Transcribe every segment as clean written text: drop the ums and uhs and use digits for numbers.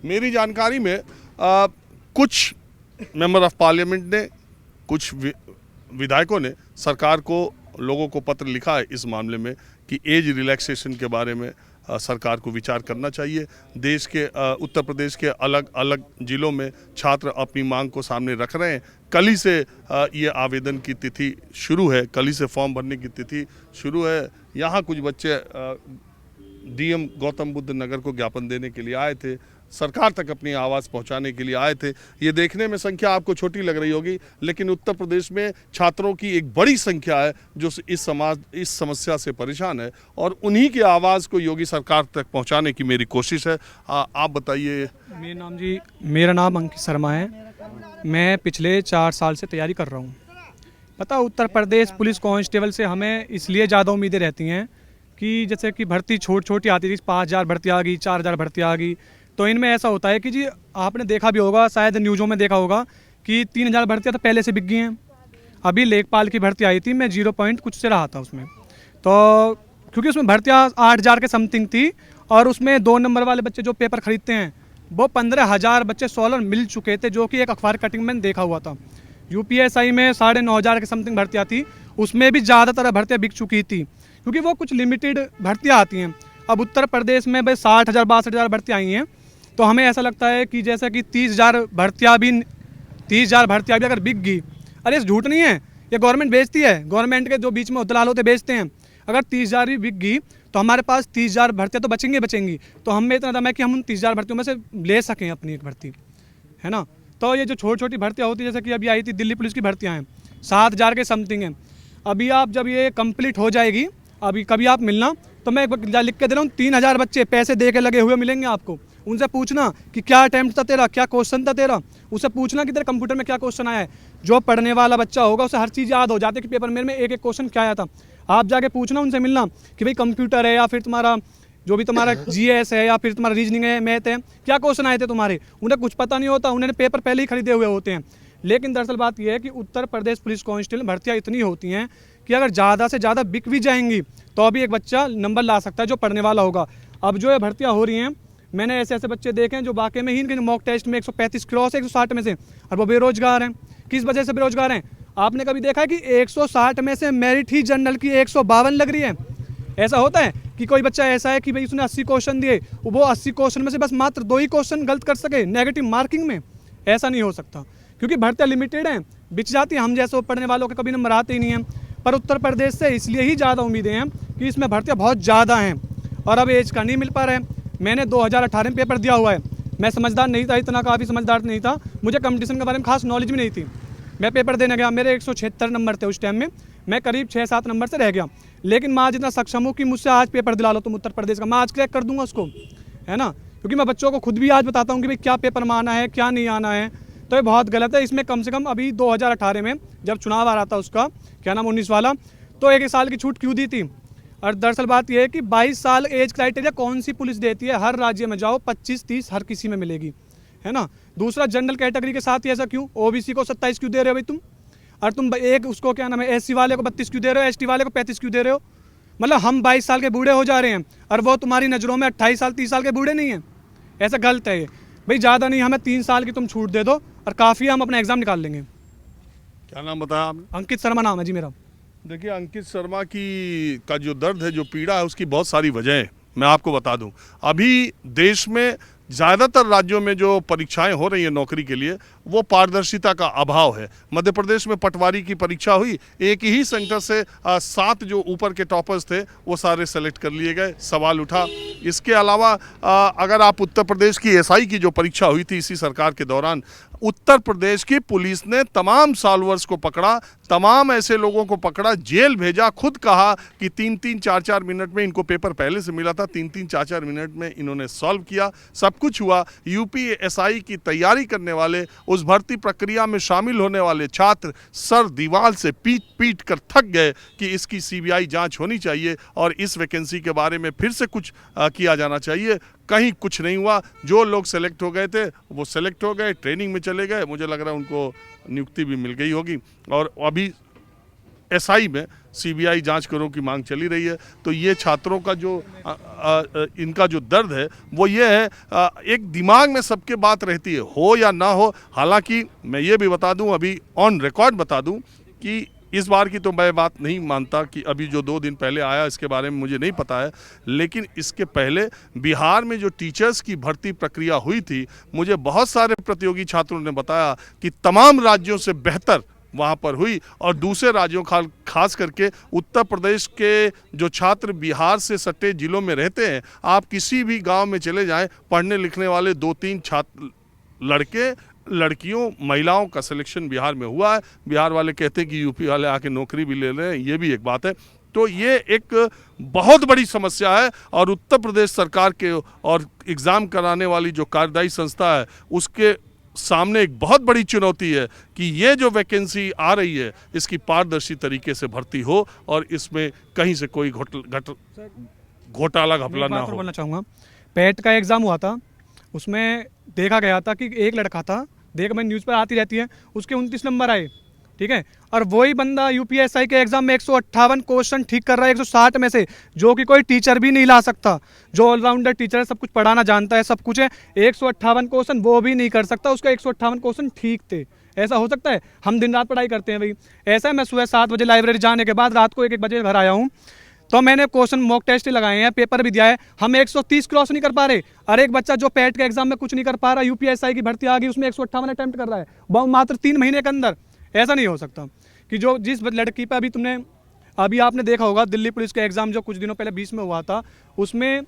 मेरी जानकारी में कुछ मेंबर ऑफ पार्लियामेंट ने, कुछ विधायकों ने सरकार को, लोगों को पत्र लिखा है इस मामले में कि एज रिलैक्सेशन के बारे में सरकार को विचार करना चाहिए। देश के उत्तर प्रदेश के अलग अलग जिलों में छात्र अपनी मांग को सामने रख रहे हैं। कल ही से ये आवेदन की तिथि शुरू है, कल ही से फॉर्म भरने की तिथि शुरू है। यहाँ कुछ बच्चे डीएम गौतम बुद्ध नगर को ज्ञापन देने के लिए आए थे, सरकार तक अपनी आवाज़ पहुंचाने के लिए आए थे। ये देखने में संख्या आपको छोटी लग रही होगी, लेकिन उत्तर प्रदेश में छात्रों की एक बड़ी संख्या है जो इस समस्या से परेशान है, और उन्हीं की आवाज़ को योगी सरकार तक पहुंचाने की मेरी कोशिश है। आप बताइए। मेरा नाम अंकित शर्मा है। मैं पिछले 4 साल से तैयारी कर रहा हूँ। पता, उत्तर प्रदेश पुलिस कांस्टेबल से हमें इसलिए ज़्यादा उम्मीदें रहती हैं कि जैसे कि भर्ती छोटी आती थी, 5000 भर्ती आ गई, 4000 भर्ती आ गई। तो इनमें ऐसा होता है कि जी आपने देखा भी होगा, शायद न्यूज़ों में देखा होगा कि 3000 भर्तियाँ तो पहले से बिक गई हैं। अभी लेखपाल की भर्ती आई थी, मैं 0 पॉइंट कुछ से रहा था उसमें, तो क्योंकि उसमें भर्तियाँ 8000 के समथिंग थी, और उसमें 2 नंबर वाले बच्चे जो पेपर खरीदते हैं वो 15000 बच्चे सोलर मिल चुके थे, जो कि एक अखबार कटिंग में देखा हुआ था। UPSI में 9500 के समथिंग भर्तियाँ थी, उसमें भी ज़्यादातर भर्तियाँ बिक चुकी थी, क्योंकि वो कुछ लिमिटेड भर्तियाँ आती हैं। अब उत्तर प्रदेश में भाई 60,000 62,000 भर्तियाँ आई हैं, तो हमें ऐसा लगता है कि जैसा कि 30,000 भर्तियाँ भी अगर बिक गई, अरे इस झूठ नहीं है, ये गवर्नमेंट बेचती है, गवर्नमेंट के जो बीच में दलाल होते बेचते हैं। अगर 30,000 भी बिक गई तो हमारे पास 30,000 भर्तियाँ तो बचेंगी। तो हमें इतना दम है कि हम उन 30,000 भर्तियों में से ले सकें अपनी एक भर्ती, है ना। तो ये जो छोटी भर्तियाँ होती है, जैसे कि अभी आई थी दिल्ली पुलिस की भर्तियाँ हैं, 7,000 के समथिंग हैं। अभी आप जब ये कंप्लीट हो जाएगी, अभी कभी आप मिलना, तो मैं लिख के दे रहा हूँ, 3,000 बच्चे पैसे दे के लगे हुए मिलेंगे आपको। उनसे पूछना कि क्या अटेम्प्ट था तेरा, क्या क्वेश्चन था तेरा, उससे पूछना कि तेरे कंप्यूटर में क्या क्वेश्चन आया है। जो पढ़ने वाला बच्चा होगा उसे हर चीज़ याद हो जाती है कि पेपर में एक क्वेश्चन क्या आया था। आप जाके पूछना, उनसे मिलना कि भाई कंप्यूटर है या फिर तुम्हारा जो भी तुम्हारा GS है या फिर तुम्हारा रीजनिंग है, मैथ है, क्या क्वेश्चन आए थे तुम्हारे। उन्हें कुछ पता नहीं होता, उन्हें पेपर पहले ही खरीदे हुए होते हैं। लेकिन दरअसल बात यह है कि उत्तर प्रदेश पुलिस कांस्टेबल भर्तियाँ इतनी होती हैं कि अगर ज़्यादा से ज़्यादा बिक भी जाएंगी तो अभी एक बच्चा नंबर ला सकता है जो पढ़ने वाला होगा। अब जो ये भर्तियाँ हो रही हैं, मैंने ऐसे बच्चे देखे हैं जो वाकई में ही इनके मॉक टेस्ट में 135 क्रॉस है 160 में से, और वो बेरोजगार हैं। किस वजह से बेरोजगार हैं? आपने कभी देखा है कि 160 में से मेरिट ही जनरल की 152 लग रही है? ऐसा होता है कि कोई बच्चा ऐसा है कि भाई उसने 80 क्वेश्चन दिए, वो 80 क्वेश्चन में से बस मात्र 2 ही क्वेश्चन गलत कर सके नेगेटिव मार्किंग में? ऐसा नहीं हो सकता, क्योंकि भर्तियाँ लिमिटेड हैं, बिच जाती हैं। हम जैसे पढ़ने वालों के कभी नंबर आते ही नहीं हैं। पर उत्तर प्रदेश से इसलिए ही ज़्यादा उम्मीदें हैं कि इसमें भर्तियाँ बहुत ज़्यादा हैं, और अब एज का नहीं मिल पा रहा है। मैंने 2018 में पेपर दिया हुआ है। मैं समझदार नहीं था, इतना काफ़ी समझदार नहीं था, मुझे कंपटीशन के बारे में खास नॉलेज भी नहीं थी। मैं पेपर देने गया, मेरे 176 नंबर थे उस टाइम में, मैं करीब 6-7 नंबर से रह गया। लेकिन मैं आज इतना सक्षम हूँ कि मुझसे आज पेपर दिला लो तुम उत्तर प्रदेश का, मैं आज क्रैक कर दूंगा उसको, है ना। क्योंकि मैं बच्चों को खुद भी आज बताता हूँ कि भाई क्या पेपर में आना है, क्या नहीं आना है। तो ये बहुत गलत है। इसमें कम से कम अभी 2018 में जब चुनाव आ रहा था उसका, क्या नाम, 19 वाला, तो 1 साल की छूट क्यों दी थी? और दरअसल बात यह है कि 22 साल एज क्राइटेरिया कौन सी पुलिस देती है? हर राज्य में जाओ 25-30 हर किसी में मिलेगी, है ना। दूसरा, जनरल कैटेगरी के साथ ही ऐसा क्यों? OBC को 27 क्यों दे रहे हो भाई तुम? और तुम एक उसको क्या नाम है SC वाले को 32 क्यों दे रहे हो? ST वाले को 35 क्यों दे रहे हो? मतलब हम 22 साल के बूढ़े हो जा रहे हैं और वो तुम्हारी नज़रों में 28 साल 30 साल के बूढ़े नहीं हैं। ऐसा गलत है ये भाई। ज़्यादा नहीं, हमें 3 साल की तुम छूट दे दो और काफ़ी, हम अपना एग्ज़ाम निकाल लेंगे। क्या नाम बताया आपने? अंकित शर्मा नाम है जी मेरा। देखिए, अंकित शर्मा का जो दर्द है, जो पीड़ा है, उसकी बहुत सारी वजह है। मैं आपको बता दूं, अभी देश में ज़्यादातर राज्यों में जो परीक्षाएं हो रही हैं नौकरी के लिए, वो पारदर्शिता का अभाव है। मध्य प्रदेश में पटवारी की परीक्षा हुई, एक ही सेंटर से 7 जो ऊपर के टॉपर्स थे वो सारे सेलेक्ट कर लिए गए। सवाल उठा। इसके अलावा अगर आप उत्तर प्रदेश की SI की जो परीक्षा हुई थी इसी सरकार के दौरान, उत्तर प्रदेश की पुलिस ने तमाम सॉल्वर्स को पकड़ा, तमाम ऐसे लोगों को पकड़ा, जेल भेजा। खुद कहा कि 3-3 4-4 मिनट में, इनको पेपर पहले से मिला था, 3-3 4-4 मिनट में इन्होंने सॉल्व किया, सब कुछ हुआ। UPSI की तैयारी करने वाले, उस भर्ती प्रक्रिया में शामिल होने वाले छात्र सर दीवार से पीट कर थक गए कि इसकी CBI जांच होनी चाहिए और इस वैकेंसी के बारे में फिर से कुछ किया जाना चाहिए। कहीं कुछ नहीं हुआ। जो लोग सेलेक्ट हो गए थे वो सेलेक्ट हो गए, ट्रेनिंग में चले गए। मुझे लग रहा है उनको नियुक्ति भी मिल गई होगी। और अभी SI में सीबीआई जांच करो की मांग चली रही है। तो ये छात्रों का जो इनका जो दर्द है वो ये है, एक दिमाग में सबके बात रहती है, हो या ना हो। हालांकि मैं ये भी बता दूं, अभी ऑन रिकॉर्ड बता दूं कि इस बार की तो मैं बात नहीं मानता कि अभी जो 2 दिन पहले आया इसके बारे में मुझे नहीं पता है, लेकिन इसके पहले बिहार में जो टीचर्स की भर्ती प्रक्रिया हुई थी, मुझे बहुत सारे प्रतियोगी छात्रों ने बताया कि तमाम राज्यों से बेहतर वहाँ पर हुई। और दूसरे राज्यों खास करके उत्तर प्रदेश के जो छात्र बिहार से सटे जिलों में रहते हैं, आप किसी भी गांव में चले जाएं, पढ़ने लिखने वाले 2-3 छात्र लड़के लड़कियों महिलाओं का सिलेक्शन बिहार में हुआ है। बिहार वाले कहते हैं कि यूपी वाले आके नौकरी भी ले रहे हैं, ये भी एक बात है। तो ये एक बहुत बड़ी समस्या है और उत्तर प्रदेश सरकार के और एग्ज़ाम कराने वाली जो कार्यदायी संस्था है उसके सामने एक बहुत बड़ी चुनौती है कि ये जो वैकेंसी आ रही है इसकी पारदर्शी तरीके से भर्ती हो और इसमें कहीं से कोई घोटाला घपला ना हो। बोलना चाहूँगा, पेट का एग्ज़ाम हुआ था, उसमें देखा गया था कि एक लड़का था, देख मैं न्यूज़ पर आती रहती है, उसके 29 नंबर आए, ठीक है। और वही बंदा यूपीएसआई के एग्जाम में 158 क्वेश्चन ठीक कर रहा है 160 में से, जो कि कोई टीचर भी नहीं ला सकता। जो ऑलराउंडर टीचर है, सब कुछ पढ़ाना जानता है, सब कुछ है, 158 क्वेश्चन वो भी नहीं कर सकता, उसका 158 क्वेश्चन ठीक थे। ऐसा हो सकता है? हम दिन रात पढ़ाई करते हैं भाई। ऐसा है, मैं सुबह 7 बजे लाइब्रेरी जाने के बाद रात को 1-1 बजे घर आया हूँ, तो मैंने क्वेश्चन मॉक टेस्ट लगाए हैं, पेपर भी दिया है, हम 130 क्रॉस नहीं कर पा रहे। और एक बच्चा जो पेट के एग्जाम में कुछ नहीं कर पा रहा, यूपीएसआई की भर्ती आ गई, उसमें 158 अटेम्प्ट कर रहा है, वो मात्र 3 महीने के अंदर। ऐसा नहीं हो सकता कि जो जिस लड़की पे अभी आपने देखा होगा, दिल्ली पुलिस का एग्जाम जो कुछ दिनों पहले 20 में हुआ था, उसमें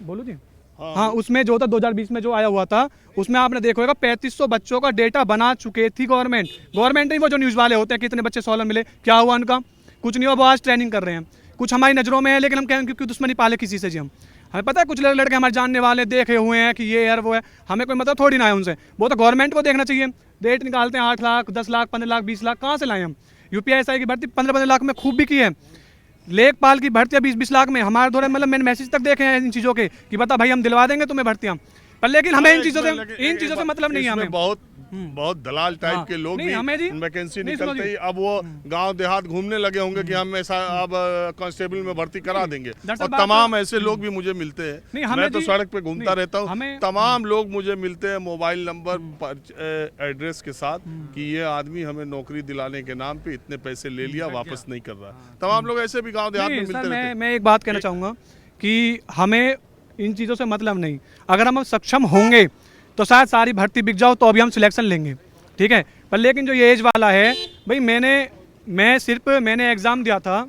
बोलो जी, हाँ उसमें जो था 2020 में जो आया हुआ था, उसमें आपने देखा होगा 3500 बच्चों का डेटा बना चुके थी गवर्नमेंट नहीं, वो जो न्यूज़ वाले होते हैं, कितने बच्चे 16 मिले, क्या हुआ उनका? कुछ नहीं हुआ, वो आज ट्रेनिंग कर रहे हैं। कुछ हमारी नज़रों में है, लेकिन हम कहें क्योंकि दुश्मनी पाले किसी से जी, हमें पता है कुछ लड़के हमारे जानने वाले देखे हुए हैं कि ये यार वो है, हमें कोई मतलब थोड़ी ना है उनसे। वो तो गवर्नमेंट को देखना चाहिए, डेट निकालते हैं 8 लाख 10 लाख 15 लाख 20 लाख, कहाँ से लाएं हम? यूपीएसआई की भर्ती 15-15 लाख में खूब भी की है, लेखपाल की भर्तियाँ 20-20 लाख में। हमारे द्वारा मतलब मैंने मैसेज तक देखे हैं इन चीज़ों के कि बता भाई हम दिलवा देंगे तुम्हें भर्तियाँ, पर लेकिन हमें इन चीज़ों से मतलब नहीं है। हमें बहुत दलाल टाइप के लोग भी वैकेंसी निकलते ही अब वो गांव देहात घूमने लगे होंगे कि हम ऐसा अब कांस्टेबल में भर्ती करा देंगे, और तमाम ऐसे लोग भी मुझे मिलते हैं। मैं तो सड़क पे घूमता रहता हूँ, तमाम लोग मुझे मिलते हैं मोबाइल नंबर एड्रेस के साथ कि ये आदमी हमें नौकरी दिलाने के नाम पे इतने पैसे ले लिया, वापस नहीं कर रहा। तमाम लोग ऐसे भी गाँव देहात में मिलते रहते हैं। मैं एक बात कहना चाहूँगा कि हमें इन चीज़ों से मतलब नहीं, अगर हम सक्षम होंगे तो शायद सारी भर्ती बिक जाओ तो अभी हम सिलेक्शन लेंगे, ठीक है। पर लेकिन जो ये एज वाला है भाई, मैंने एग्ज़ाम दिया था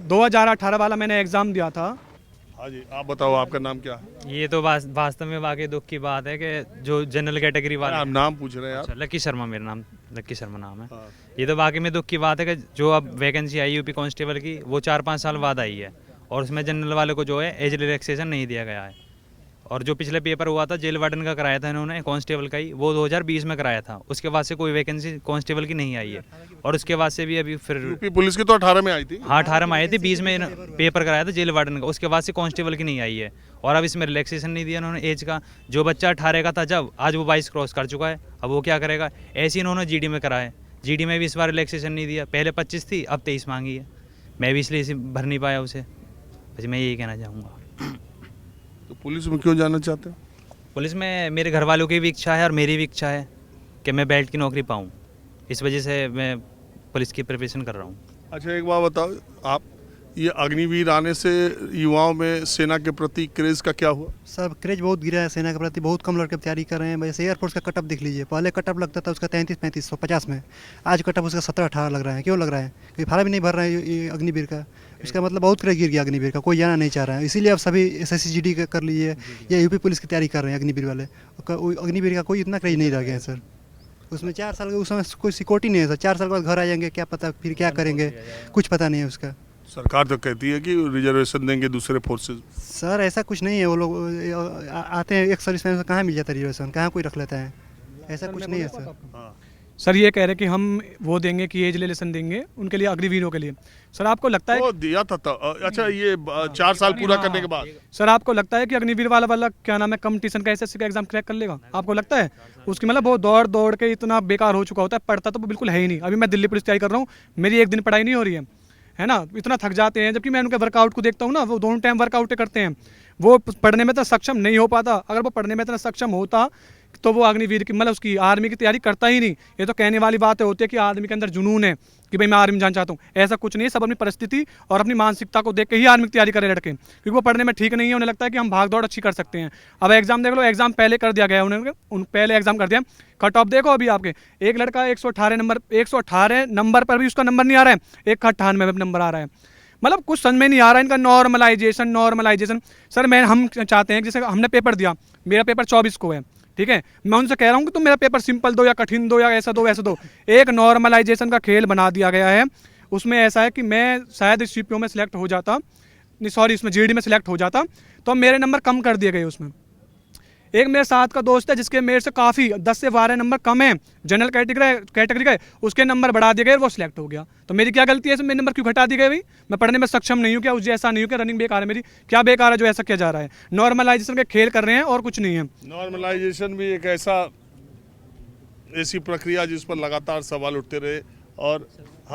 2018 वाला, मैंने एग्ज़ाम दिया था। हाँ जी, आप बताओ आपका नाम क्या है? ये तो वास्तव में वाकई दुख की बात है कि जो जनरल कैटेगरी वाले, आप नाम पूछ रहे हैं आप? लक्की शर्मा मेरा नाम, लक्की शर्मा नाम है। हाँ। ये तो वाकई में दुख की बात है कि जो अब वैकेंसी आई यूपी कांस्टेबल की, वो 4-5 साल बाद आई है, और उसमें जनरल वाले को जो है एज रिलैक्सेशन नहीं दिया गया है। और जो पिछले पेपर हुआ था जेल वार्डन का कराया था इन्होंने कांस्टेबल का ही, वो 2020 में कराया था, उसके बाद से कोई वैकेंसी कांस्टेबल की नहीं आई है। और उसके बाद से भी अभी फिर यूपी पुलिस की तो 18 में आई थी। हाँ 18 में आई थी, 20 में पेपर कराया था जेल वार्डन का, उसके बाद से कांस्टेबल की नहीं आई है। और अब इसमें रिलैक्सेशन नहीं दिया इन्होंने एज का। जो बच्चा 18 का था जब, आज वो 22 क्रॉस कर चुका है, अब वो क्या करेगा? ऐसे इन्होंने जीडी में कराया, जीडी में भी इस बार रिलैक्सेशन नहीं दिया, पहले 25 थी अब 23 मांगी है। मैं भी इसलिए भर नहीं पाया उसे, बस मैं यही कहना चाहूँगा। तो पुलिस में क्यों जाना चाहते हो? पुलिस में मेरे घर वालों की भी इच्छा है और मेरी भी इच्छा है कि मैं बेल्ट की नौकरी पाऊँ, इस वजह से मैं पुलिस की प्रिपरेशन कर रहा हूँ। अच्छा एक बात बताओ, आप ये अग्निवीर आने से युवाओं में सेना के प्रति क्रेज़ का क्या हुआ? सब क्रेज बहुत गिरा है सेना के प्रति, बहुत कम लड़के तैयारी कर रहे हैं। वैसे एयरफोर्स का कटअप देख लीजिए, पहले कटअप लगता था उसका 33-35-150 में, आज कटअप उसका 17-18 लग रहा है। क्यों लग रहा है? क्योंकि फार्म भी नहीं भर रहा है ये अग्निवीर का। इसका मतलब बहुत क्रेज गिर गया अग्निवीर का, कोई जाना नहीं चाह रहा है। इसीलिए अब सभी SSC-GD का कर लीजिए या यूपी पुलिस की तैयारी कर रहे हैं अग्निवीर वाले। अग्निवीर का कोई इतना क्रेज नहीं रह गया है सर। उसमें 4 साल का उसमें कोई सिक्योरिटी नहीं है सर, 4 साल के बाद घर आ जाएंगे, क्या पता फिर क्या करेंगे, कुछ पता नहीं है उसका। सरकार तो कहती है कि रिजर्वेशन देंगे दूसरे फोर्सेज। सर ऐसा कुछ नहीं है, वो लोग आते हैं एक सर्विस में, कहाँ मिल जाता है रिजर्वेशन, कहाँ कोई रख लेता है, ऐसा कुछ नहीं है सर। सर ये कह रहे कि हम वो देंगे कि एज रिलेशन देंगे उनके लिए, अग्निवीरों के लिए। सर आपको लगता है वो दिया था अच्छा ये 4 साल पूरा करने के बाद सर आपको लगता है कि अग्निवीर वाला क्या नाम है कंपटीशन का एसएससी का एग्जाम क्रैक कर लेगा? आपको लगता है? उसकी मतलब वो दौड़ दौड़ के इतना बेकार हो चुका होता है, पढ़ता तो वो बिल्कुल है ही नहीं। अभी मैं दिल्ली पुलिस तैयारी कर रहा हूँ, मेरी एक दिन पढ़ाई नहीं हो रही है ना, इतना थक जाते हैं। जबकि मैं उनके वर्कआउट को देखता हूँ ना, वो दोनों टाइम वर्कआउट करते हैं, वो पढ़ने में तो सक्षम नहीं हो पाता। अगर वो पढ़ने में इतना सक्षम होता तो वो अग्निवीर की मतलब उसकी आर्मी की तैयारी करता ही नहीं। ये तो कहने वाली बातें होती है कि आदमी के अंदर जुनून है कि भाई मैं आर्मी में जाना चाहता हूँ, ऐसा कुछ नहीं है। सब अपनी परिस्थिति और अपनी मानसिकता को देख के ही आर्मी की तैयारी करे लड़के, क्योंकि वो पढ़ने में ठीक नहीं है। उन्हें लगता है कि हम भाग दौड़ अच्छी कर सकते हैं। अब एग्जाम देख लो, एग्जाम पहले कर दिया गया उन्होंने, पहले एग्जाम कर दिया। कट ऑफ देखो अभी आपके, एक लड़का 118 नंबर पर भी उसका नंबर नहीं आ रहा है, 198 में नंबर आ रहा है। मतलब कुछ समझ में नहीं आ रहा है इनका नॉर्मलाइजेशन। सर हम चाहते हैं, जैसे हमने पेपर दिया, मेरा पेपर 24 को है, ठीक है, मैं उनसे कह रहा हूँ कि तुम मेरा पेपर सिंपल दो या कठिन दो या ऐसा दो वैसा दो। एक नॉर्मलाइजेशन का खेल बना दिया गया है। उसमें ऐसा है कि मैं शायद सीपीओ में सिलेक्ट हो जाता, नहीं सॉरी इसमें जीडी में सिलेक्ट हो जाता, तो मेरे नंबर कम कर दिए गए उसमें। एक मेरे साथ का दोस्त है जिसके मेरे से काफ़ी 10 से 12 नंबर कम है, जनरल कैटेगरी का, उसके नंबर बढ़ा दिए गए, वो सिलेक्ट हो गया। तो मेरी क्या गलती है इसमें? मेरे नंबर क्यों घटा दिए गए भाई? मैं पढ़ने में सक्षम नहीं हूँ क्या? उस जैसा नहीं हूँ क्या? रनिंग बेकार है मेरी? क्या बेकार है जो ऐसा किया जा रहा है? नॉर्मलाइजेशन के खेल कर रहे हैं और कुछ नहीं है। नॉर्मलाइजेशन भी एक ऐसी प्रक्रिया जिस पर लगातार सवाल उठते रहे और